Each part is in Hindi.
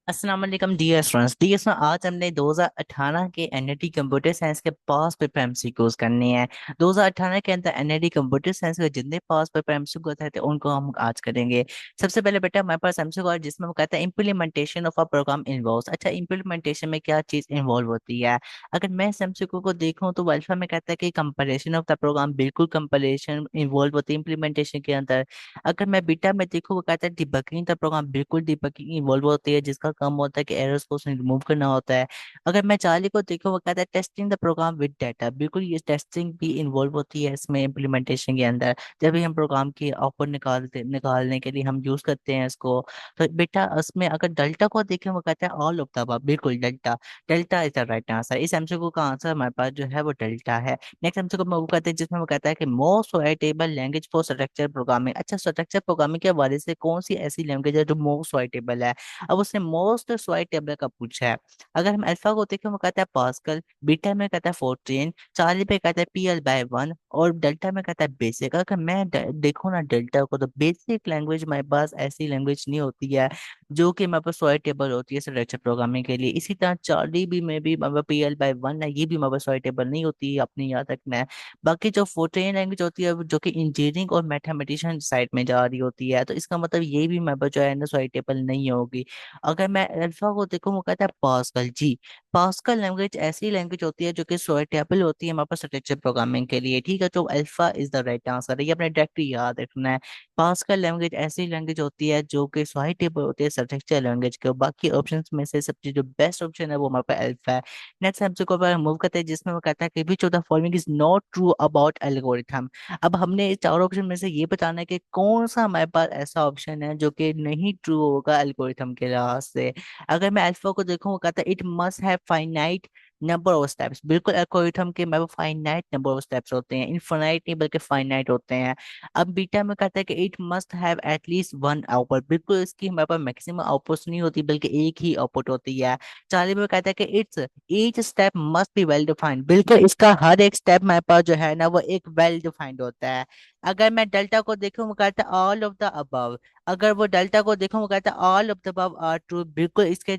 अस्सलाम वालेकुम डियर स्टूडेंट्स। डियर स्टूडेंट्स, आज हमने 2018 के एनईटी कंप्यूटर साइंस के पास पेपर एमसीक्यूज करने हैं। 2018 के अंदर एनईटी कंप्यूटर साइंस के जितने पास पेपर एमसीक्यू थे उनको हम आज करेंगे। सबसे पहले बेटा हमारे पास एमसीक्यू है जिसमें वो कहता है implementation of a program involves. अच्छा, इम्प्लीमेंटेशन में क्या चीज इन्वॉल्व होती है? अगर मैं इस एमसीक्यू को देखूं तो अल्फा में कहता है कि कंपाइलेशन ऑफ द प्रोग्राम, बिल्कुल कंपाइलेशन इन्वॉल्व होती है इम्प्लीमेंटेशन के अंदर। अगर मैं बीटा में देखूँ वो कहता है डिबगिंग द प्रोग्राम, बिल्कुल डिबगिंग इन्वॉल्व होती है जिसका काम होता है कि एरर्स को उसने रिमूव करना होता है। अगर मैं चार्ली को देखूँ वो कहता है testing the program with data, बिल्कुल ये टेस्टिंग भी इन्वॉल्व होती है इसमें इम्प्लीमेंटेशन के अंदर। जब भी हम प्रोग्राम की आउटपुट निकालने के लिए हम यूज करते हैं इसको। तो बेटा उसमें अगर डेल्टा को देखें वो कहता है ऑल ऑफ द अबव, बिल्कुल delta. Delta is the right answer. इस एमसीक्यू का आंसर हमारे पास जो है वो डेल्टा है। नेक्स्ट एमसीक्यू में वो कहते हैं जिसमें वो कहता है कि most suitable language for structure programming. अच्छा, स्ट्रक्चर प्रोग्रामिंग के हवाले से कौन सी ऐसी लैंग्वेज है जो मोस्ट सुइटेबल है? अब उसने मोस्ट सुइटेबल का पूछा है। अगर हम अल्फा को देखें वो कहता है पास्कल, बीटा में कहता है फोर्ट्रेन, चार्ली पे कहता है PL/1 और डेल्टा में कहता है बेसिक। अगर मैं देखूँ ना डेल्टा को, तो बेसिक लैंग्वेज हमारे पास ऐसी लैंग्वेज नहीं होती है जो कि हमारे पास सुइटेबल होती है स्ट्रक्चर प्रोग्रामिंग के लिए। इसी तरह चार्ली भी में भी हमारे PL/1 है, ये भी हमारे पास सुइटेबल नहीं होती है, अपनी याद रखना है। बाकी जो फोर्ट्रेन लैंग्वेज होती है जो कि इंजीनियरिंग और मैथमेटिशियन साइड में जा रही होती है, तो इसका मतलब ये भी मैं जो है ना सुइटेबल नहीं होगी। अगर मैं अल्फा को देखूँ वो कहता है पास्कल, जी। पास्कल लैंग्वेज ऐसी लैंग्वेज होती है जो कि सुइटेबल होती है हमारे पास स्ट्रक्चर प्रोग्रामिंग के लिए, ठीक है। तो alpha is the right answer है, ये अपने डायरेक्टली याद रखना है। पास्कल लैंग्वेज ऐसी लैंग्वेज होती है जो कि सुइटेबल होती है स्ट्रक्चर लैंग्वेज के। बाकी ऑप्शंस में से सबसे जो बेस्ट ऑप्शन है वो हमारे पास अल्फा है। नेक्स्ट हमसे को मूव करते हैं जिसमें वो कहता है कि विच of the following is not true about algorithm. अब हमने इस चार ऑप्शन में से ये बताना है कि कौन सा हमारे पास ऐसा ऑप्शन है जो कि नहीं ट्रू होगा एल्गोरिथम के लिहाज से। अगर मैं अल्फा को देखूं वो कहता है it must have finite number of steps, बिल्कुल एल्गोरिथम के में फाइनाइट नंबर ऑफ स्टेप्स होते हैं, इनफाइनाइट नहीं बल्कि फाइनाइट होते हैं। अब बीटा में कहता है कि it must have at least one output, बिल्कुल इसकी हमारे पास मैक्सिमम आउटपुट नहीं होती बल्कि एक ही आउटपुट होती है। चार्ली में कहता है कि it's each step must be well defined, बिल्कुल इसका हर एक स्टेप हमारे पास जो है ना वो एक वेल डिफाइंड होता है। अगर मैं डेल्टा को देखूं वो कहता है ऑल ऑफ द अबव। अगर वो डेल्टा को देखूं वो कहता है all of the above are true, बिल्कुल इसके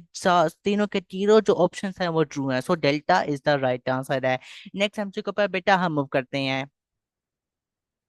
तीनों के तीनों जो ऑप्शन है वो ट्रू है। So delta is the right answer है। नेक्स्ट एमसीक्यू के ऊपर बेटा हम मूव करते हैं।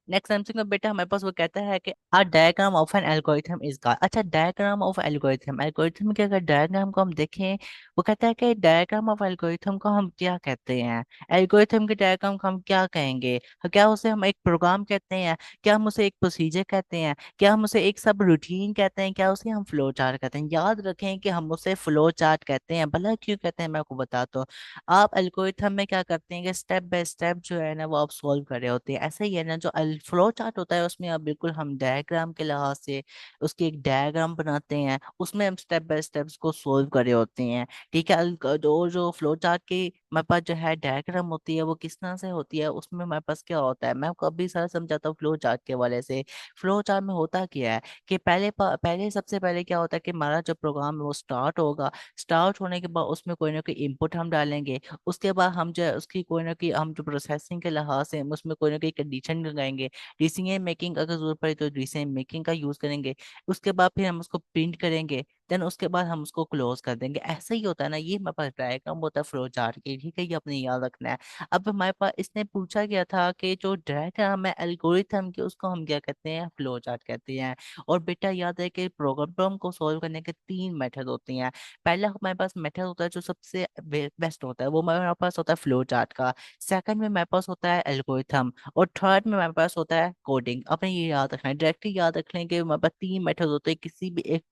नेक्स्ट एमसीक्यू में बेटा हमारे पास वो कहता है कि a diagram of N algorithm is got. अच्छा, डायग्राम ऑफ एल्गोरिथम, एल्गोरिथम के अगर डायग्राम को हम देखें वो कहता है कि डायग्राम ऑफ एल्गोरिथम को हम क्या कहते हैं? एल्गोरिथम के डायग्राम को हम क्या कहेंगे? क्या उसे हम एक प्रोग्राम कहते हैं? क्या हम उसे एक प्रोसीजर कहते हैं? क्या हम उसे एक सब रूटीन कहते हैं? क्या उसे हम फ्लो चार्ट कहते हैं? याद रखें कि हम उसे फ्लो चार्ट कहते हैं। भला क्यों कहते हैं मैं आपको बताता हूँ। आप एल्गोरिथम में क्या करते हैं कि स्टेप बाय स्टेप जो है ना वो आप सॉल्व कर रहे होते हैं। ऐसा ही है ना जो फ्लो चार्ट होता है उसमें आप बिल्कुल हम डायग्राम के लिहाज से उसकी एक डायग्राम बनाते हैं, उसमें हम स्टेप बाय स्टेप्स को सॉल्व कर रहे होते हैं, ठीक है। जो फ्लो चार्ट की हमारे पास जो है डायग्राम होती है वो किस तरह से होती है, उसमें हमारे पास क्या होता है मैं आपको अभी सारा समझाता हूँ फ्लो चार्ट के हवाले से। फ्लो चार्ट में होता क्या है कि पहले सबसे पहले क्या होता है कि हमारा जो प्रोग्राम है वो स्टार्ट होगा। स्टार्ट होने के बाद उसमें कोई ना कोई इनपुट हम डालेंगे। उसके बाद हम जो है उसकी कोई ना कोई हम जो प्रोसेसिंग के लिहाज से हम उसमें कोई ना कोई कंडीशन लगाएंगे। डिसीजन मेकिंग अगर जरूरत पड़े तो डिसीजन मेकिंग का यूज करेंगे। उसके बाद फिर हम उसको प्रिंट करेंगे। देन उसके बाद हम उसको क्लोज कर देंगे। ऐसा ही होता है ना, ये हमारे पास डायग्राम होता है फ्लो चार्ट के, ठीक है। ये अपने याद रखना है। अब हमारे पास इसने पूछा गया था कि जो डायग्राम है एल्गोरिथम के उसको हम क्या कहते हैं? फ्लो चार्ट कहते हैं। और बेटा याद है कि प्रॉब्लम को सॉल्व करने के तीन मेथड होते हैं। पहला हमारे पास मेथड होता है जो सबसे बेस्ट होता है वो हमारे पास होता है फ्लो चार्ट का। सेकंड में हमारे पास होता है एल्गोरिथम। और थर्ड में हमारे पास होता है कोडिंग। अपने ये याद रखना है, डायरेक्टली याद रख लें कि हमारे पास तीन मेथड होते हैं किसी भी एक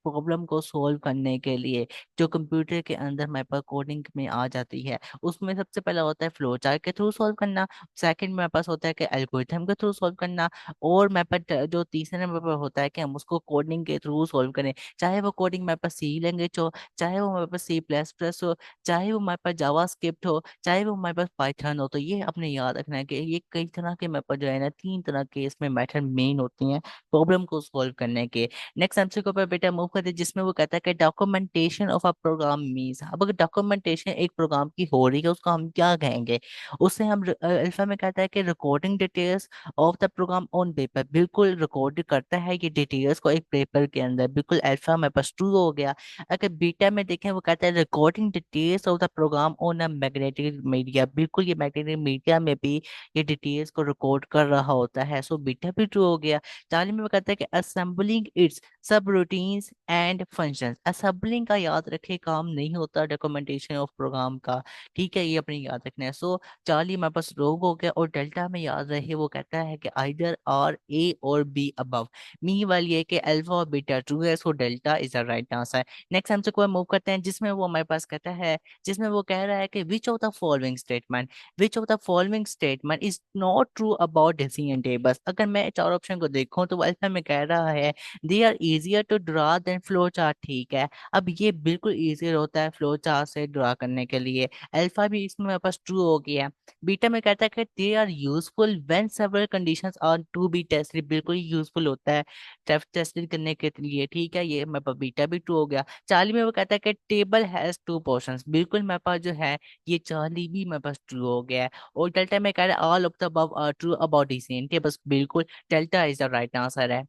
प्रॉब्लम को सॉल्व करने के लिए जो कंप्यूटर के अंदर हमारे पास कोडिंग में आ जाती है। उसमें सबसे पहला होता है फ्लो चार्ट के थ्रू सॉल्व करना। सेकंड में हमारे पास होता है कि एल्गोरिथम के थ्रू सॉल्व करना। और मेरे पास जो तीसरे नंबर पर होता है कि हम उसको कोडिंग के थ्रू सॉल्व करें। चाहे वो कोडिंग मेरे पास सी लैंग्वेज हो, चाहे वो हमारे पास C++ हो, चाहे वो हमारे पास जावा स्क्रिप्ट हो, चाहे वो हमारे पास पाइथन हो। तो ये अपने याद रखना है कि ये कई तरह के मेरे पास जो है ना तीन तरह के इसमें मेथड मेन होती हैं प्रॉब्लम को सॉल्व करने के। नेक्स्ट एमसीक्यू के ऊपर बेटा मूव करते हैं, जिसमें वो कहता है कि documentation of a program means, अब अगर डॉक्यूमेंटेशन एक प्रोग्राम की हो रही है उसको हम क्या कहेंगे? उससे हम अल्फा में कहता है कि recording details of the program on paper, बिल्कुल रिकॉर्ड करता है ये डिटेल्स को एक पेपर के अंदर, बिल्कुल अल्फा में पास ट्रू हो गया। अगर बीटा में देखें वो कहता है recording details of the program on a magnetic media, बिल्कुल ये मैग्नेटिक मीडिया में भी ये डिटेल्स को रिकॉर्ड कर रहा होता है, सो बीटा भी ट्रू हो गया। चार्ली में वो कहता है कि असेंबलिंग इट्स सब रूटीन्स एंड फंक्शंस, असेंबलिंग का याद रखे काम नहीं होता डॉक्यूमेंटेशन ऑफ प्रोग्राम का, ठीक है, ये अपनी याद रखना है। सो चार्ली हमारे पास रोग हो गया, और डेल्टा में याद रहे वो कहता है कि आइदर आर ए और बी अबव, मी वाली है कि अल्फा और बीटा ट्रू है, so delta is the right answer. Next हमसे कोई मूव करते हैं, जिसमें वो हमारे पास कहता है, जिसमें वो कह रहा है कि विच of the following statement, which of the following statement is not true about decision tables. अगर मैं चार ऑप्शन को देखूं तो वो अल्फा में कह रहा है they are easier to draw than flow chart, ठीक है, अब ये बिल्कुल इजियर होता है फ्लो चार्ट से ड्रा करने के लिए, अल्फा भी इसमें मेरे पास ट्रू हो गया। बीटा में कहता है कि they are useful when several conditions are to be tested, बिल्कुल यूजफुल होता है टेस्टेड करने के लिए, ठीक है, ये मेरे पास बीटा भी ट्रू हो गया। चार्ली में वो कहता है कि टेबल हैज टू पोर्शंस, बिल्कुल मेरे पास जो है ये चार्ली भी मेरे पास ट्रू हो गया है। और डेल्टा में कह रहा है all of the above are true about decision tables, बिल्कुल delta is the right answer है।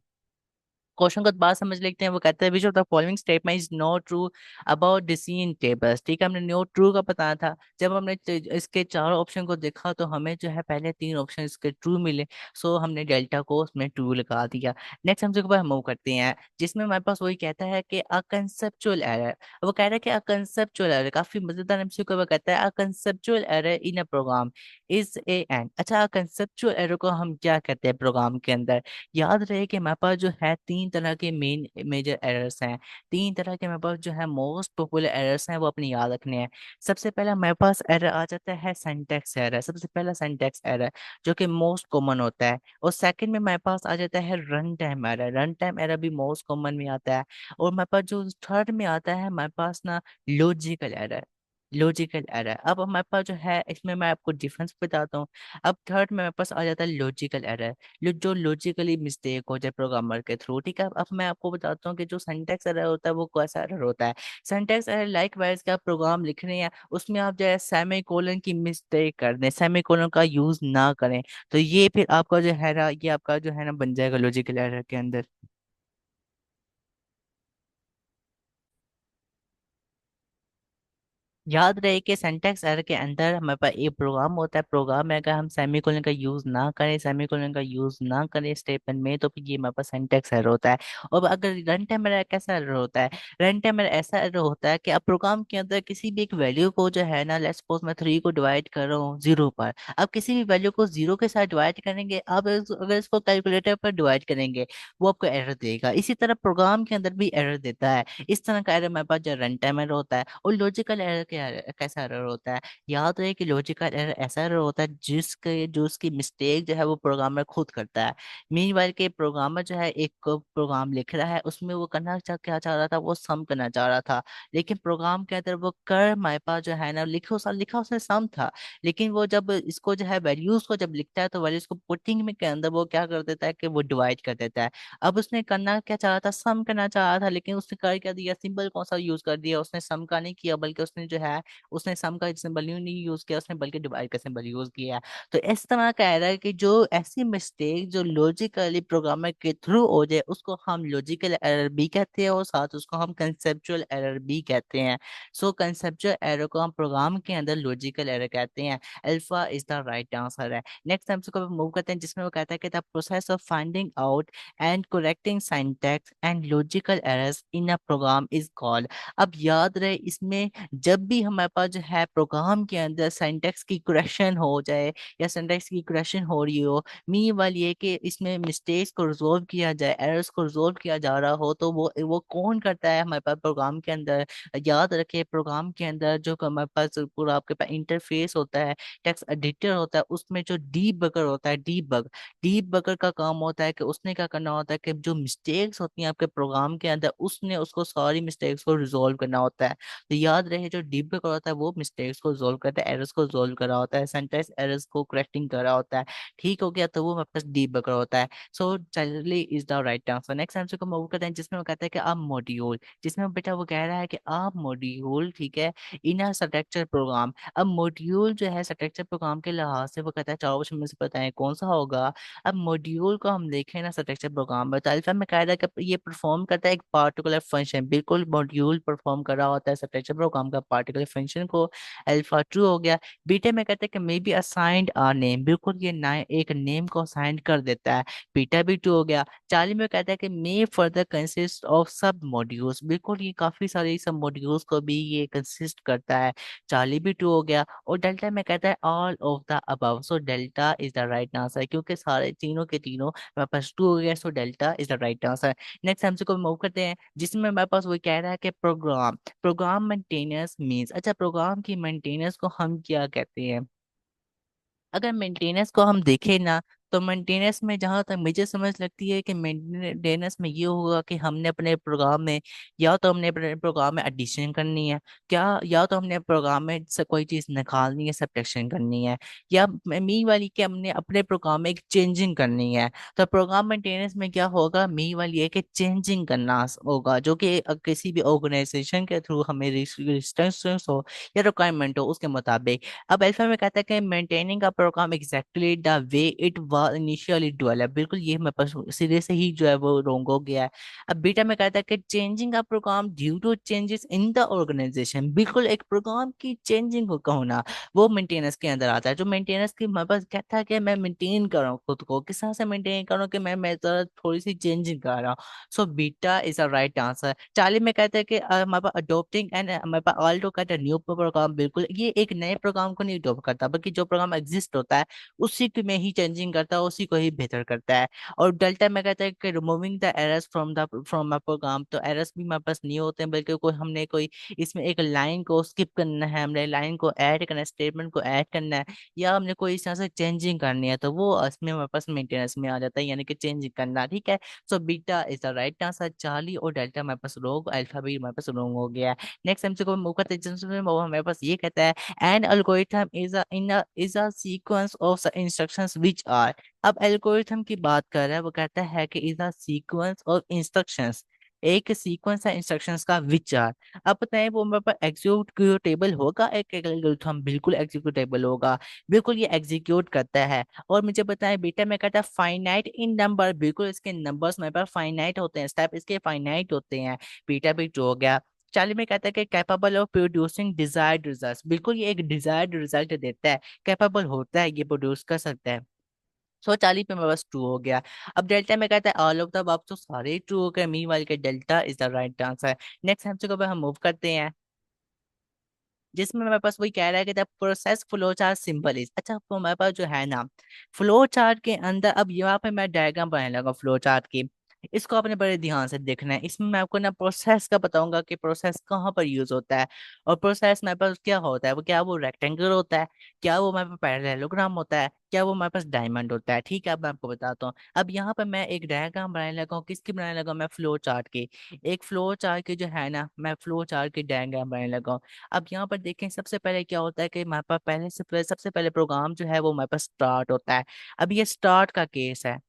क्वेश्चन को बात समझ लेते हैं, वो कहता है which of the following statement is not true about decision tables, ठीक है, हमने नो ट्रू का बताया था, जब हमने इसके चारों ऑप्शन को देखा तो हमें जो है पहले तीन ऑप्शन इसके ट्रू मिले, सो हमने डेल्टा को उसमें ट्रू लगा दिया। नेक्स्ट हमसे ऊपर मूव करते हैं, जिसमें हमारे पास वही कहता है कि अ कंसेप्चुअल एरर, वो कह रहा है कि अ कंसेप्चुअल एरर, काफी मजेदार एमसीक्यू वो कहता है a conceptual error in a program is a an, अच्छा कंसेप्चुअल एरर को हम क्या कहते हैं प्रोग्राम के अंदर? याद रहे कि हमारे पास जो है तीन तरह के मेन मेजर एरर्स हैं, तीन तरह के हमारे पास जो है मोस्ट पॉपुलर एरर्स हैं, वो अपनी याद रखने हैं। सबसे पहला हमारे पास एरर आ जाता है सिंटैक्स एरर, सबसे पहला सिंटैक्स एरर जो कि मोस्ट कॉमन होता है। और सेकंड में हमारे पास आ जाता है run time error, run time error भी मोस्ट कॉमन में आता है। और हमारे पास जो थर्ड में आता है हमारे पास ना लॉजिकल एरर, लॉजिकल एरर। अब हमारे पास जो है इसमें मैं आपको डिफरेंस बताता हूँ। अब थर्ड में मेरे पास आ जाता है लॉजिकल एरर, जो लॉजिकली मिस्टेक हो जाए प्रोग्रामर के थ्रू, ठीक है। अब मैं आपको बताता हूँ कि जो सिंटैक्स एरर होता है वो कैसा एरर होता है। सिंटैक्स एरर लाइक वाइज का प्रोग्राम लिख रहे हैं, उसमें आप जो है सेमी कोलन की मिस्टेक कर दें, सेमी कोलन का यूज ना करें, तो ये फिर आपका जो है ना, ये आपका जो है ना बन जाएगा लॉजिकल एरर के अंदर। याद रहे कि सिंटैक्स एरर के अंदर हमारे पास एक प्रोग्राम होता है, प्रोग्राम में अगर हम सेमीकोलन का यूज ना करें, सेमीकोलन का यूज ना करें स्टेटमेंट में, तो फिर ये हमारे पास सिंटैक्स एरर होता है। और अगर रन टाइम एरर कैसा एरर होता है? रन टाइम एरर ऐसा एरर होता है कि अब प्रोग्राम के अंदर किसी भी एक वैल्यू को जो है ना, लेट्स सपोज मैं 3 को डिवाइड कर रहा हूँ 0 पर, अब किसी भी वैल्यू को 0 के साथ डिवाइड करेंगे, अब अगर इसको कैलकुलेटर पर डिवाइड करेंगे वो आपको एरर देगा। इसी तरह प्रोग्राम के अंदर भी एरर देता है, इस तरह का एरर हमारे पास जो रन टाइम एरर होता है। और लॉजिकल एरर कैसा एरर होता है? याद रहे कि लॉजिकल एरर ऐसा एरर होता है जिसके जो उसकी मिस्टेक जो है वो प्रोग्रामर खुद करता है। मीनवाइल के प्रोग्रामर जो है एक प्रोग्राम लिख रहा है, उसमें वो क्या चाह रहा था, वो सम करना चाह रहा था, लेकिन प्रोग्राम के अंदर वो कर हमारे पास जो है ना लिखा उसने सम था, लेकिन वो जब इसको जो है वैल्यूज को जब लिखता है तो वैल्यूज को पुटिंग में के अंदर वो क्या कर देता है कि वो डिवाइड कर देता है। अब उसने करना क्या चाह रहा था, सम करना चाह रहा था, लेकिन उसने कर क्या दिया, सिंबल कौन सा यूज कर दिया, उसने सम का नहीं किया, बल्कि उसने जो है उसने सम का सिंबल नहीं यूज किया, उसने बल्कि डिवाइड का सिंबल यूज किया। तो इस तरह का एरर कि जो ऐसी मिस्टेक जो लॉजिकली प्रोग्रामर के थ्रू हो जाए उसको हम लॉजिकल एरर भी कहते हैं, और साथ उसको हम कंसेप्चुअल एरर भी कहते हैं। सो कंसेप्चुअल एरर को हम प्रोग्राम के अंदर लॉजिकल एरर कहते हैं। Alpha is the right answer है। नेक्स्ट हम इसको मूव करते हैं, जिसमें वो कहता है कि the process of finding out and correcting syntax and logical errors in a program is called. अब याद रहे इसमें जब भी हमारे पास जो है प्रोग्राम के अंदर सिंटैक्स की करेक्शन हो जाए या सिंटैक्स की करेक्शन हो रही हो, मी वाली है कि इसमें मिस्टेक्स को रिजोल्व किया जाए, एरर्स को रिजोल्व किया जा रहा हो, तो वो कौन करता है हमारे पास प्रोग्राम के अंदर? याद रखे प्रोग्राम के अंदर जो हमारे पास पूरा आपके पास इंटरफेस होता है, टेक्स्ट एडिटर होता है, उसमें जो डीबगर होता है, डीबगर का काम होता है कि उसने क्या करना होता है कि जो मिस्टेक्स होती हैं आपके प्रोग्राम के अंदर उसने उसको सारी मिस्टेक्स को रिजोल्व करना होता है। तो याद रहे जो डीबगर होता है वो मिस्टेक्स को सोल्व करता है, एरर्स को सोल्व कर रहा होता है, सेंटेंस एरर्स को करेक्टिंग कर रहा होता है। ठीक हो गया, तो वो हमारे पास डीबगर होता है। So Charlie is the right answer. Next answer को मूव करते हैं, जिसमें वो कहता है कि आप मॉड्यूल, जिसमें बेटा वो कह रहा है कि आप मॉड्यूल, ठीक है, इन अ स्ट्रक्चर प्रोग्राम। अब मॉड्यूल जो है स्ट्रक्चर प्रोग्राम के लिहाज से वो कहता है चार ऑप्शन में से बताएं कौन सा होगा। अब मॉड्यूल को हम देखें ना स्ट्रक्चर प्रोग्राम में, तो अल्फा में कह रहा है कि ये परफॉर्म करता है एक पार्टिकुलर फंक्शन, बिल्कुल मॉड्यूल परफॉर्म कर रहा होता है स्ट्रक्चर प्रोग्राम का पार्टिकुलर फंक्शन को। अल्फा ट्रू हो गया। बीटा में कहते हैं कि may be assigned a name, बिल्कुल ये ना एक नेम को असाइन कर देता है। बीटा भी ट्रू हो गया। चार्ली में कहता है कि मे फर्दर कंसिस्ट ऑफ सब मॉड्यूल्स, बिल्कुल ये काफी सारे सब मॉड्यूल्स को भी ये कंसिस्ट करता है। चार्ली भी ट्रू हो गया। और डेल्टा में कहता है all of the above, so delta is the right answer, क्योंकि सारे तीनों के तीनों हमारे पास ट्रू हो गया, so delta is the right answer. Next हमसे को मूव करते हैं, जिसमें हमारे पास वो कह रहा है कि प्रोग्राम, प्रोग्राम मेंटेनेंस मींस, अच्छा प्रोग्राम की मेंटेनेंस को हम क्या कहते हैं। अगर मेंटेनेंस को हम देखें ना, तो मेंटेनेंस में जहां तक मुझे समझ लगती है कि मेंटेनेंस में ये होगा कि हमने अपने प्रोग्राम में, या तो हमने अपने प्रोग्राम में एडिशन करनी है, क्या, या तो हमने प्रोग्राम में से कोई चीज निकालनी है, सब्ट्रैक्शन करनी है, या मी वाली कि हमने अपने प्रोग्राम में एक चेंजिंग करनी है। तो प्रोग्राम मेंटेनेंस में क्या होगा, मी वाली है कि चेंजिंग करना होगा, जो कि किसी भी ऑर्गेनाइजेशन के थ्रू हमें रिस्ट्रिक्शंस हो या रिक्वायरमेंट हो उसके मुताबिक। अब अल्फा में कहता है कि मेंटेनिंग का program exactly the way it was initially developed, बिल्कुल ये मेरे पास सिरे से ही जो है वो रॉन्ग हो गया है। अब बीटा में कहता है कि चेंजिंग का program due to changes in the organisation, बिल्कुल एक प्रोग्राम की चेंजिंग का होना वो मेंटेनेंस के अंदर आता है। जो मेंटेनेंस की मेरे पास कहता है कि मैं मेंटेन कर रहा हूँ खुद को, किस तरह से मेंटेन कर रहा हूँ कि मैं जरा थोड़ी सी चेंजिंग कर रहा हूँ। So beta is a right answer. Charlie में कहता है कि हमारे पास अडोप्टिंग एंड हमारे पास ऑल्टो कहता है न्यू प्रोग्राम, बिल्कुल ये एक नए प्रोग्राम को नहीं अडोप्ट करता, बल्कि जो प्रोग्राम एग्जिस्ट होता है उसी के में ही चेंजिंग करता है, उसी को ही बेहतर करता है। और डेल्टा में कहता है कि removing the errors from a program, तो एरर्स भी हमारे पास नहीं होते हैं, बल्कि कोई हमने कोई इसमें एक लाइन को स्किप करना है, हमने लाइन को ऐड करना है, स्टेटमेंट को ऐड करना है, या हमने कोई इस तरह से चेंजिंग करनी है, तो वो इसमें हमारे पास मेंटेनेंस में आ जाता है, यानी कि चेंजिंग करना। ठीक है, so beta is the right answer. Charlie और डेल्टा हमारे पास रोग, अल्फा भी हमारे पास रोग हो गया। नेक्स्ट हमसे को मौका जिसमें वो हमारे पास ये कहता है an algorithm is a sequence of instructions which are. अब एल्गोरिथम की बात कर रहा है, वो कहता है कि is a sequence of instructions, एक सीक्वेंस है इंस्ट्रक्शंस का विच आर। अब बताएं वो मेरे पास एग्जीक्यूटेबल होगा, एक एल्गोरिथम बिल्कुल एग्जीक्यूटेबल होगा, बिल्कुल ये एग्जीक्यूट करता है। और मुझे बताएं बेटा में कहता है फाइनाइट इन नंबर, बिल्कुल इसके नंबर्स मेरे पास फाइनाइट होते हैं, स्टेप इसके फाइनाइट होते हैं। बीटा भी ट्रू हो गया। चार्ली में कहता है कि capable of producing desired result, बिल्कुल ये एक डिजायर्ड रिजल्ट देता है, कैपेबल होता है, ये प्रोड्यूस कर सकता है। सो 40 पे मेरे पास ट्रू हो गया। अब डेल्टा में कहता है ऑल ऑफ द अब तो सारे ट्रू हो गए, मी वाले के delta is the right answer. Next हमसे को हम मूव करते हैं, जिसमें हमारे पास वही कह रहा है कि the process flow chart simple is, अच्छा तो हमारे पास जो है ना फ्लो चार्ट के अंदर, अब यहाँ पे मैं डायग्राम बनाने लगा फ्लो चार्ट की, इसको आपने बड़े ध्यान से देखना है। इसमें मैं आपको ना प्रोसेस का बताऊंगा कि प्रोसेस कहाँ पर यूज होता है, और प्रोसेस मेरे पास क्या होता है, वो क्या वो रेक्टेंगल होता है, क्या वो मेरे पास पैरेललोग्राम होता है, क्या वो मेरे पास डायमंड होता है। ठीक है, अब मैं आपको बताता हूँ। अब यहाँ पर मैं एक डायग्राम बनाने लगा हूँ, किसकी बनाने लगा हूँ मैं, फ्लो चार्ट की। एक फ्लो चार्ट की जो है ना, मैं फ्लो चार्ट की डायग्राम बनाने लगा हूँ। अब यहाँ पर देखें सबसे पहले क्या होता है कि हमारे पास पहले से पहले सबसे पहले प्रोग्राम जो है वो हमारे पास स्टार्ट होता है। अब ये स्टार्ट का केस है,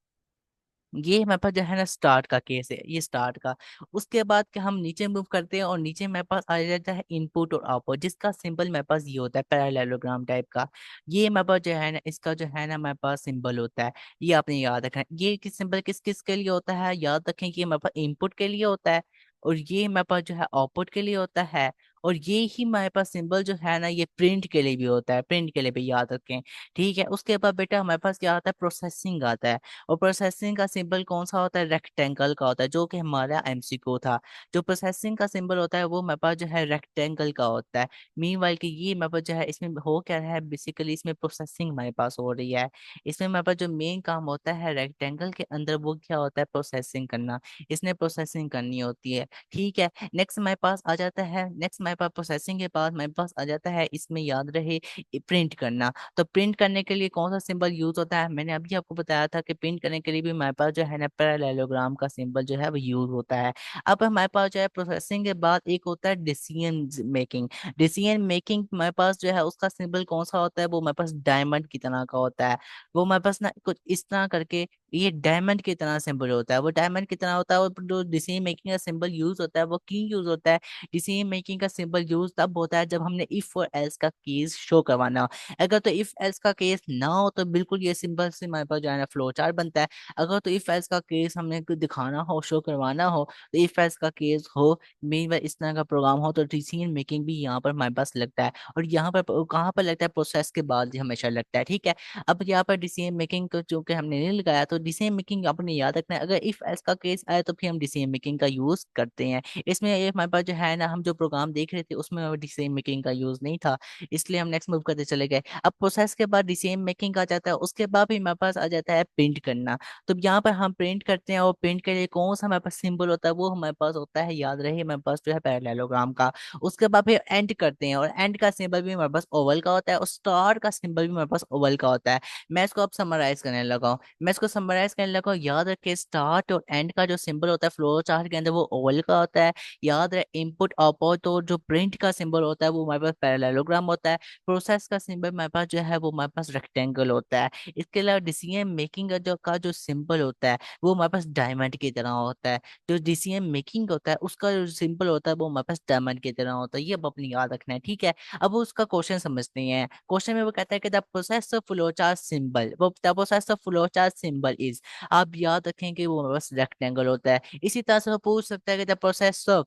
ये हमारे पास जो है ना स्टार्ट का केस है, ये स्टार्ट का। उसके बाद कि हम नीचे मूव करते हैं, और नीचे मेरे पास आ जाता है इनपुट और आउटपुट, जिसका सिंबल मेरे पास ये होता है पैरेललोग्राम टाइप का। ये मेरे पास जो है ना, इसका जो है ना मेरे पास सिंबल होता है, ये आपने याद रखना है। ये किस सिंबल किस किस के लिए होता है, याद रखें कि ये मेरे पास इनपुट के लिए होता है, और ये मेरे पास जो है आउटपुट के लिए होता है। और ये ही मेरे पास सिंबल जो है ना, ये प्रिंट के लिए भी होता है, प्रिंट के लिए भी याद रखें। ठीक है, उसके बाद बेटा हमारे पास क्या आता है, प्रोसेसिंग आता है। और प्रोसेसिंग का सिंबल कौन सा होता है, रेक्टेंगल का होता है, जो कि हमारा एमसीक्यू था। जो प्रोसेसिंग का सिंबल होता है वो मेरे पास जो है रेक्टेंगल का होता है। मीनवाइल कि ये मेरे पास जो है इसमें हो क्या रहा है, बेसिकली इसमें प्रोसेसिंग हमारे पास हो रही है। इसमें मेरे पास जो मेन काम होता है रेक्टेंगल के अंदर, वो क्या होता है, प्रोसेसिंग करना। इसने प्रोसेसिंग करनी होती है। ठीक है, नेक्स्ट हमारे पास आ जाता है, नेक्स्ट हमारे हमारे पास प्रोसेसिंग के बाद हमारे पास आ जाता है, इसमें याद रहे, प्रिंट करना। तो प्रिंट करने के लिए कौन सा सिंबल यूज होता है, मैंने अभी आपको बताया था कि प्रिंट करने के लिए भी हमारे पास जो है ना पैरेललोग्राम का सिंबल जो है वो यूज होता है। अब हमारे पास जो है प्रोसेसिंग के बाद एक होता है डिसीजन मेकिंग। डिसीजन मेकिंग हमारे पास जो है उसका सिंबल कौन सा होता है, वो हमारे पास डायमंड की तरह का होता है। वो हमारे पास ना कुछ इस तरह करके ये डायमंड की तरह सिंबल होता है, वो डायमंड की तरह होता है। और जो डिसीजन मेकिंग का सिंबल यूज होता है वो क्यों यूज होता है, डिसीजन मेकिंग का सिंबल यूज तब होता है जब हमने इफ और एल्स का केस शो करवाना हो। अगर तो इफ एल्स का केस ना हो तो बिल्कुल ये सिंबल से हमारे पास जो है ना फ्लो चार्ट बनता है। अगर तो इफ एल्स का केस हमने कुछ दिखाना हो, शो करवाना हो, तो इफ एल्स का केस हो, मेन बार इस तरह का प्रोग्राम हो, तो डिसीजन मेकिंग भी यहाँ पर हमारे पास लगता है। और यहाँ पर कहाँ पर लगता है, प्रोसेस के बाद ही हमेशा लगता है, ठीक है। अब यहाँ पर डिसीजन मेकिंग को जो कि हमने नहीं लगाया, तो डिसीजन मेकिंग अपने याद रखना है, अगर इफ एल्स का केस आए तो फिर हम डिसीजन मेकिंग का यूज करते हैं। इसमें ये हमारे पास जो है ना, हम जो प्रोग्राम देख रहे थे उसमें डिसीजन मेकिंग का यूज नहीं था, इसलिए हम नेक्स्ट मूव करते चले गए। अब प्रोसेस के बाद डिसीजन मेकिंग आ जाता है, उसके बाद भी हमारे पास आ जाता है प्रिंट करना। तो यहाँ पर हम प्रिंट करते हैं, और प्रिंट के लिए कौन सा हमारे पास सिंबल होता है, वो हमारे पास होता है, याद रहे, हमारे पास जो है पैरेललोग्राम का। उसके बाद फिर एंड करते हैं, और एंड का सिंबल भी हमारे पास ओवल का होता है, और स्टार का सिंबल भी हमारे पास ओवल का होता है। मैं इसको अब समराइज करने लगा हूँ, मैं इसको समराइज करने लगा हूँ। याद रखे, स्टार्ट और एंड का जो सिंबल होता है फ्लो चार्ट के अंदर वो ओवल का होता है। याद रहे, इनपुट आउटपुट और जो प्रिंट का सिंबल होता है वो हमारे पास पैरेललोग्राम होता है। प्रोसेस का सिंबल हमारे पास जो है वो हमारे पास रेक्टेंगल होता है। इसके अलावा डिसीजन मेकिंग का जो सिंबल होता है वो हमारे पास डायमंड की तरह होता है। जो डिसीजन मेकिंग होता है उसका जो सिंबल होता है वो हमारे पास डायमंड की तरह होता है। ये अब अपनी याद रखना है, ठीक है। अब उसका क्वेश्चन समझते हैं। क्वेश्चन में वो कहता है कि the process of flowchart symbol, वो the process of flowchart symbol is, आप याद रखें कि वो हमारे पास रेक्टेंगल होता है। इसी तरह से वो पूछ सकता है कि the process of,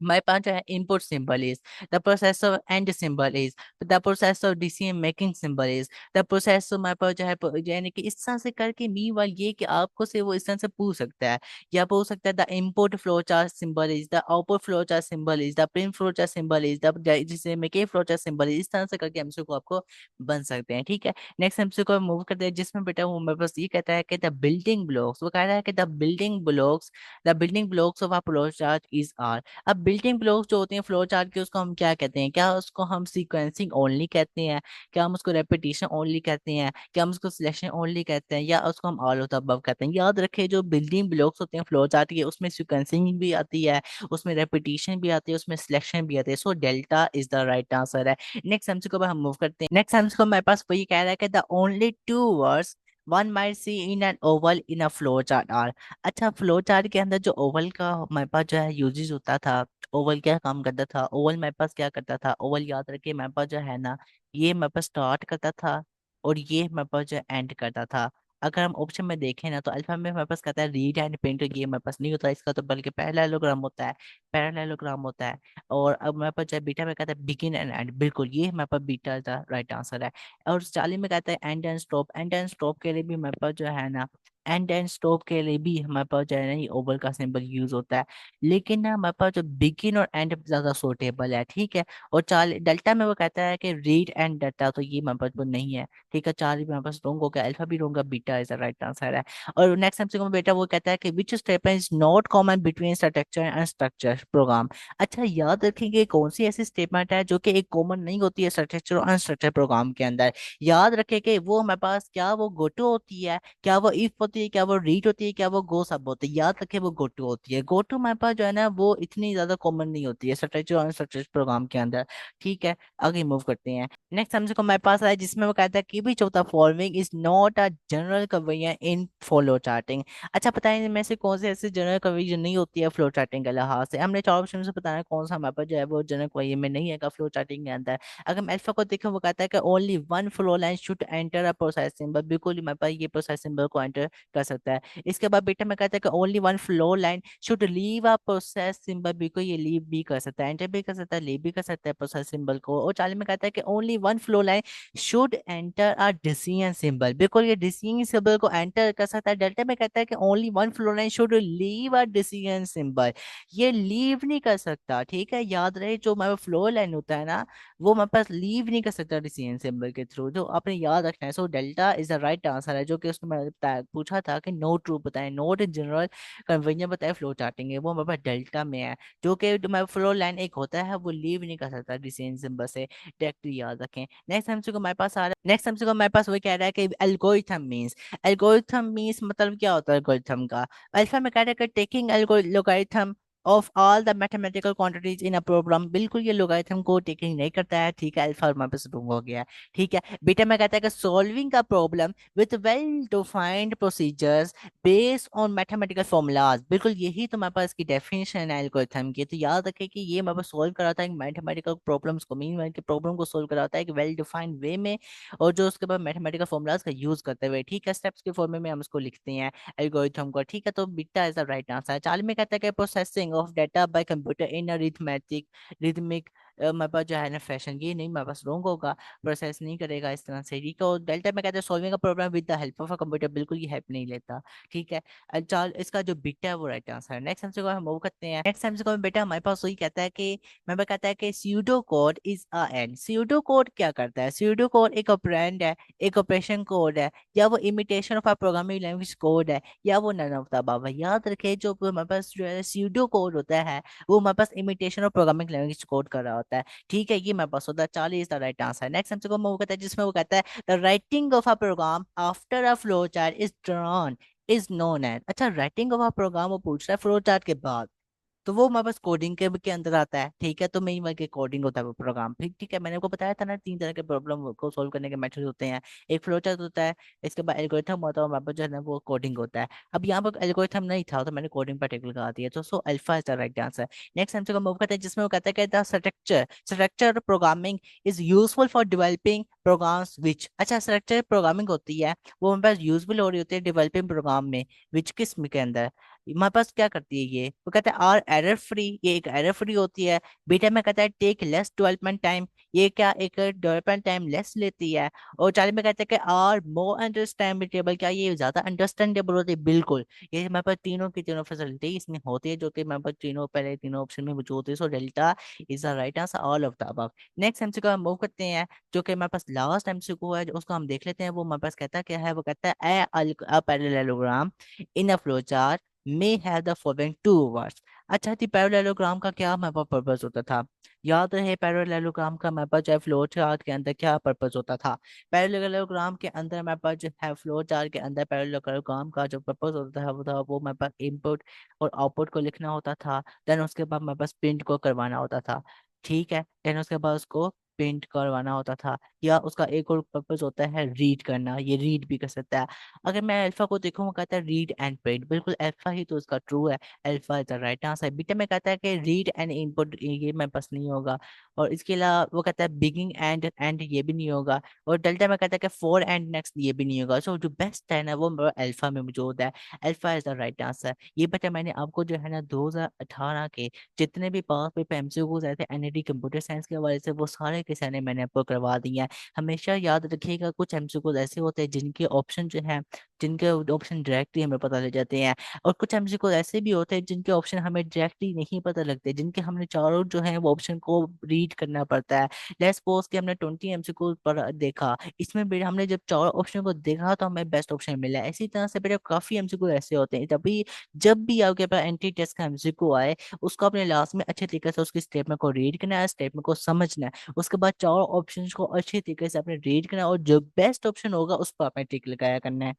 my part input symbol is, the processor end symbol is, the processor decision making symbol is, the processor my part जो है यानी कि इस तरह से करके मी वाल ये कि आपको से वो इस तरह से पूछ सकता है, या पूछ सकता है the input flow chart symbol is, the output flow chart symbol is, the print flow chart symbol is, the decision making flow chart symbol is. इस तरह से करके एमसीक्यू को आपको बन सकते हैं, ठीक है। नेक्स्ट एमसीक्यू को मूव करते हैं, जिसमें बेटा वो मेरे पास ये कहता है कि द बिल्डिंग ब्लॉक्स, वो कह रहा है कि the building blocks of a flow chart is are. अब बिल्डिंग ब्लॉक्स जो होते हैं फ्लो चार्ट के, उसको हम क्या कहते हैं, क्या उसको हम सीक्वेंसिंग ओनली कहते हैं, क्या हम उसको रेपिटेशन ओनली कहते हैं, क्या हम उसको सिलेक्शन ओनली कहते हैं, या उसको हम ऑल ऑफ द अबव कहते हैं। याद रखें, जो बिल्डिंग ब्लॉक्स होते हैं फ्लो चार्ट के, उसमें सीक्वेंसिंग भी आती है, उसमें रेपिटेशन भी आती है, उसमें सिलेक्शन भी आती है। So delta is the right answer है। नेक्स्ट एमसीक्यू को हम मूव करते हैं। नेक्स्ट एमसीक्यू हमारे पास वही कह रहा है कि the only two words one might see in an oval in a flow chart are. अच्छा, फ्लो चार्ट के अंदर जो ओवल का हमारे पास जो है यूजेस होता था, ओवल क्या काम करता था, ओवल मेरे पास क्या करता था, ओवल याद रखिए मेरे पास जो है ना, ये मेरे पास स्टार्ट करता था, और ये मेरे पास जो एंड करता था। अगर हम ऑप्शन में देखें ना, तो अल्फा में हमारे पास कहता है रीड एंड प्रिंट, ये मेरे पास नहीं होता इसका, तो बल्कि पैरेललोग्राम होता है, पैरेललोग्राम होता है। और अब मेरे पास जो है बीटा में कहता है बिगिन एंड एंड, बिल्कुल ये मेरे पास बीटा का राइट आंसर है। और 40 में कहता है and and stop, and and stop के लिए भी मेरे पास जो है ना, एंड एंड स्टॉप के लिए भी हमारे पास जो है ना ये ओवल का सिंबल यूज होता है। लेकिन ना हमारे पास जो बिगिन और एंड ज्यादा सूटेबल है, ठीक है। और चार डेल्टा में वो कहता है कि रीड एंड डाटा, तो ये हमारे पास वो नहीं है, ठीक है। चार भी हमारे पास रॉन्ग हो गया, अल्फा भी रॉन्ग है, beta is the right answer है। और नेक्स्ट एमसीक्यू में बेटा वो कहता है कि which statement is not common between structure and structure program. अच्छा, याद रखेंगे कौन सी ऐसी स्टेटमेंट है जो कि एक कॉमन नहीं होती है स्ट्रक्चर और अनस्ट्रक्चर प्रोग्राम के अंदर। याद रखें कि वो हमारे पास क्या वो गोटो होती है, क्या वो इफ होती है, क्या वो रीड होती है, क्या वो गो सब होती है। याद रखें वो गोटो होती है। गोटो हमारे पास जो है ना वो इतनी ज्यादा कॉमन नहीं होती है स्ट्रक्चर और अनस्ट्रक्चर प्रोग्राम के अंदर, ठीक है। आगे मूव करते हैं। नेक्स्ट हमसे को हमारे पास आया, जिसमें वो कहता है कि भी चौथा following is not a general convention in flow charting. अच्छा, बताएं इनमें से कौन से ऐसे जनरल कन्वेंशन नहीं होती है फ्लो चार्टिंग के लिहाज से। हमने चार ऑप्शन से बताना है कौन सा हमारे पास जो है वो जनरल कन्वेंशन में नहीं है फ्लो चार्टिंग के अंदर। अगर हम अल्फा को देखें, वो कहता है कि only one flow line should enter a process symbol, बिल्कुल ही हमारे पास ये प्रोसेस सिंबल को एंटर कर सकता है। इसके बाद बेटा में कहता है कि only one flow line should leave a process symbol, बिल्कुल ये लीव भी कर सकता है, एंटर भी कर सकता है, लीव भी कर सकता है प्रोसेस सिंबल को। और 40 में कहता है कि only one flow line should enter a decision symbol, बिल्कुल ये डिसीजन सिंबल को एंटर कर सकता है। डेल्टा में कहता है कि only one flow line should leave a decision symbol, ये लीव नहीं कर सकता, ठीक है। याद रहे, जो हमारा फ्लो लाइन होता है ना, वो हमारे पास लीव नहीं कर सकता डिसीजन सिंबल के थ्रू, जो आपने याद रखना है। So delta is the right answer है, जो कि उसने पूछा लिखा था कि नोट ट्रू बताएं, नोट इन जनरल कन्वेंशन बताए फ्लो चार्टिंग है, वो हमारे पास डेल्टा में है, जो कि हमारा फ्लो लाइन एक होता है वो लीव नहीं कर सकता डिसेंट सिंबल से, डायरेक्टली याद रखें। नेक्स्ट हमसे को हमारे पास आ रहा है, नेक्स्ट हमसे को हमारे पास वही कह रहा है कि एल्गोरिथम मींस मतलब क्या होता है एल्गोरिथम का। अल्फा में कह रहा है कि taking algorithm of all the mathematical quantities in a program, बिल्कुल ये लोगारिथम को टेकिंग नहीं करता है, ठीक है, अल्फा हमारे पास रूम हो गया है, ठीक है। बीटा में कहता है कि सॉल्विंग का problem with well defined procedures based on mathematical formulas, बिल्कुल यही तो हमारे पास की डेफिनेशन है एल्गोरिथम की। तो याद रखें कि ये हमारे पास सॉल्व कराता है मैथमेटिकल प्रॉब्लम्स को, मीन के प्रॉब्लम को सॉल्व कराता है एक वेल डिफाइंड वे में, और जो उसके बाद मैथमेटिकल फॉर्मूलाज का यूज करते हुए, ठीक है, स्टेप्स के फॉर्म में हम उसको लिखते हैं एल्गोरिथम को, ठीक है। तो beta is the right answer. 40 में कहता है कि processing of data bye computer in a arithmetic मेरे पास जो है ना फैशन, ये नहीं मेरे पास रॉन्ग होगा, प्रोसेस नहीं करेगा इस तरह से, ठीक है। और डेल्टा में कहते हैं सॉल्विंग का problem with the help of a computer, बिल्कुल ये हेल्प नहीं लेता, ठीक है। चाल इसका जो बीटा है वो राइट आंसर है। नेक्स्ट हमसे को हम मूव करते हैं, नेक्स्ट हमसे को बेटा हमारे पास वही कहता है कि मैं कहता है कि pseudo code is a and, pseudo code क्या करता है, स्यूडो कोड एक ऑपरेंड है, एक ऑपरेशन कोड है, या वो imitation of a programming language code है, या वो नन ऑफ द अबव। याद रखे जो हमारे पास जो है स्यूडो कोड होता है वो हमारे पास imitation of programming language code कर रहा होता है, ठीक है। ये हमारे पास होता है 40 द राइट आंसर। नेक्स्ट हमसे को वो कहता है जिसमें वो कहता है the writing of a program after a flow chart is drawn is known as, अच्छा राइटिंग ऑफ अ प्रोग्राम वो पूछ रहा है फ्लो चार्ट के बाद, तो वो हमारे पास कोडिंग के अंदर आता है, ठीक है। तो मेन वर्क के कोडिंग होता है वो प्रोग्राम, ठीक ठीक है। मैंने आपको बताया था ना 3 तरह के प्रॉब्लम को सॉल्व करने के मेथड होते हैं, एक फ्लो चार्ट होता है, इसके बाद एल्गोरिथम होता है, हमारे पास जो है ना वो कोडिंग होता है। अब यहाँ पर एल्गोरिथम नहीं था तो मैंने कोडिंग पर टिक लगा दिया, तो so alpha is the right answer. Next हमसे मूव करते हैं जिसमें वो कहता है कि the structure programming is useful for developing programmes विच, अच्छा स्ट्रक्चर प्रोग्रामिंग होती है वो हमारे पास यूजफुल हो रही होती है डेवलपिंग प्रोग्राम में, विच किस्म के अंदर, हमारे पास क्या करती है ये, वो कहता है आर एरर फ्री, ये एक एरर फ्री होती है। बीटा में कहता है टेक लेस डेवलपमेंट टाइम, ये क्या एक डेवलपमेंट टाइम लेस लेती है। और 40 में कहता है कि आर मोर अंडरस्टैंडेबल, क्या ये ज्यादा अंडरस्टैंडेबल होती है, बिल्कुल ये हमारे पास तीनों की तीनों फैसिलिटी इसमें होती है, जो कि हमारे पास तीनों पहले तीनों ऑप्शन में मौजूद होती है। So delta is the right answer all of the above. Next MCQ हम मूव करते हैं, जो कि हमारे पास लास्ट एमसीक्यू है उसको हम देख लेते हैं। वो हमारे पास कहता है क्या है, वो कहता है a parallelogram in a flowchart may have the following two words, अच्छा थी पैरेललोग्राम का क्या हमारे पास पर्पस होता था, याद रहे पैरेललोग्राम का हमारे पास जो है फ्लो चार्ट के अंदर क्या पर्पस होता था। पैरेललोग्राम के अंदर हमारे पास जो है फ्लो चार्ट के अंदर पैरेललोग्राम का जो पर्पस होता था वो हमारे पास इनपुट और आउटपुट को लिखना होता था, देन उसके बाद हमारे पास प्रिंट को करवाना होता था, ठीक है। देन उसके बाद उसको प्रिंट करवाना होता था, या उसका एक और पर्पस होता है रीड करना, ये रीड भी कर सकता है। अगर मैं अल्फा को देखूँ वो कहता है रीड एंड प्रिंट, बिल्कुल अल्फा ही तो उसका ट्रू है, alpha is the right answer. Beta में कहता है कि रीड एंड इनपुट, ये मेरे पास नहीं होगा। और इसके अलावा वो कहता है बिगिंग एंड एंड, ये भी नहीं होगा। और डेल्टा में कहता है कि फोर एंड नेक्स्ट, ये भी नहीं होगा। सो जो बेस्ट है ना वो अल्फा में मौजूद है, alpha is the right answer. ये बेटा मैंने आपको जो है ना 2018 के जितने भी पास पेपर एमसीक्यूज आए थे एनईटी कंप्यूटर साइंस के हवाले से वो सारे के सारे मैंने आपको करवा दिए हैं। हमेशा याद रखिएगा कुछ एमसीक्यूज ऐसे होते हैं जिनके ऑप्शन जो है, जिनके ऑप्शन डायरेक्टली हमें पता लग जाते हैं, और कुछ एमसीक्यू ऐसे भी होते हैं जिनके ऑप्शन हमें डायरेक्टली नहीं पता लगते, जिनके हमने चारों जो है वो ऑप्शन को रीड करना पड़ता है। लेट्स सपोज कि हमने 20 एमसीक्यू पर देखा, इसमें भी हमने जब चारों ऑप्शन को देखा तो हमें बेस्ट ऑप्शन मिला। इसी तरह से बेटा काफी एमसीक्यू ऐसे होते हैं, तभी जब भी आपके पास एंटी टेस्ट का एमसीक्यू आए उसको अपने लास्ट में अच्छे तरीके से उसकी स्टेटमेंट को रीड करना है, स्टेटमेंट को समझना है, उसके बाद चारों ऑप्शंस को अच्छे तरीके से अपने रीड करना है, और जो बेस्ट ऑप्शन होगा उस पर आपने टिक लगाया करना है।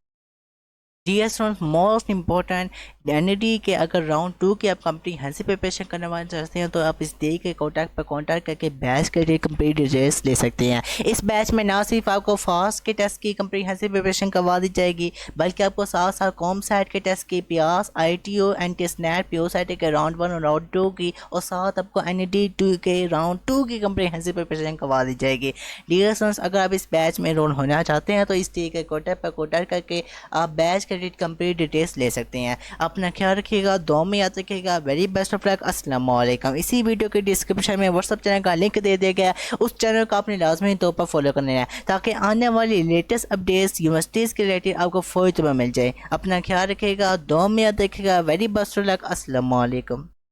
जी स्टूडेंट, मोस्ट इंपॉर्टेंट एनईटी के अगर राउंड 2 की आप कॉम्प्रिहेंसिव प्रिपरेशन करने वाले चाहते हैं तो आप इस डे के कॉन्टैक्ट पर कॉन्टैक्ट करके बैच के लिए कंप्लीट डिटेल्स ले सकते हैं। इस बैच में ना सिर्फ आपको फास्ट के टेस्ट की कॉम्प्रिहेंसिव प्रिपरेशन करवा दी जाएगी, बल्कि आपको साथ साथ कॉम साइट के टेस्ट की, प्यास ITO एंटी स्नैट पीओ साइट के राउंड 1 और राउंड 2 की, और साथ आपको एनईटी 2 के राउंड 2 की कॉम्प्रिहेंसिव प्रिपरेशन करवा दी जाएगी। डियर स्टूडेंट्स, अगर आप इस बैच में एनरोल होना चाहते हैं तो इस डे के कॉन्टैक्ट पर कॉन्टैक्ट करके आप बैच के कंप्लीट डिटेल्स ले सकते हैं। अपना ख्याल रखिएगा, दुआ में याद रखिएगा। Very best of luck. अस्सलाम वालेकुम। इसी वीडियो के डिस्क्रिप्शन में व्हाट्सअप चैनल का लिंक दे दिया गया है, उस चैनल को आपने लाजमी तौर पर फॉलो करना है ताकि आने वाली लेटेस्ट अपडेट्स यूनिवर्सिटीज़ के रिलेटेड आपको फौरी तौर पर मिल जाए। अपना ख्याल रखिएगा, दुआ में याद रखिएगा। Very best of luck. अस्सलाम वालेकुम।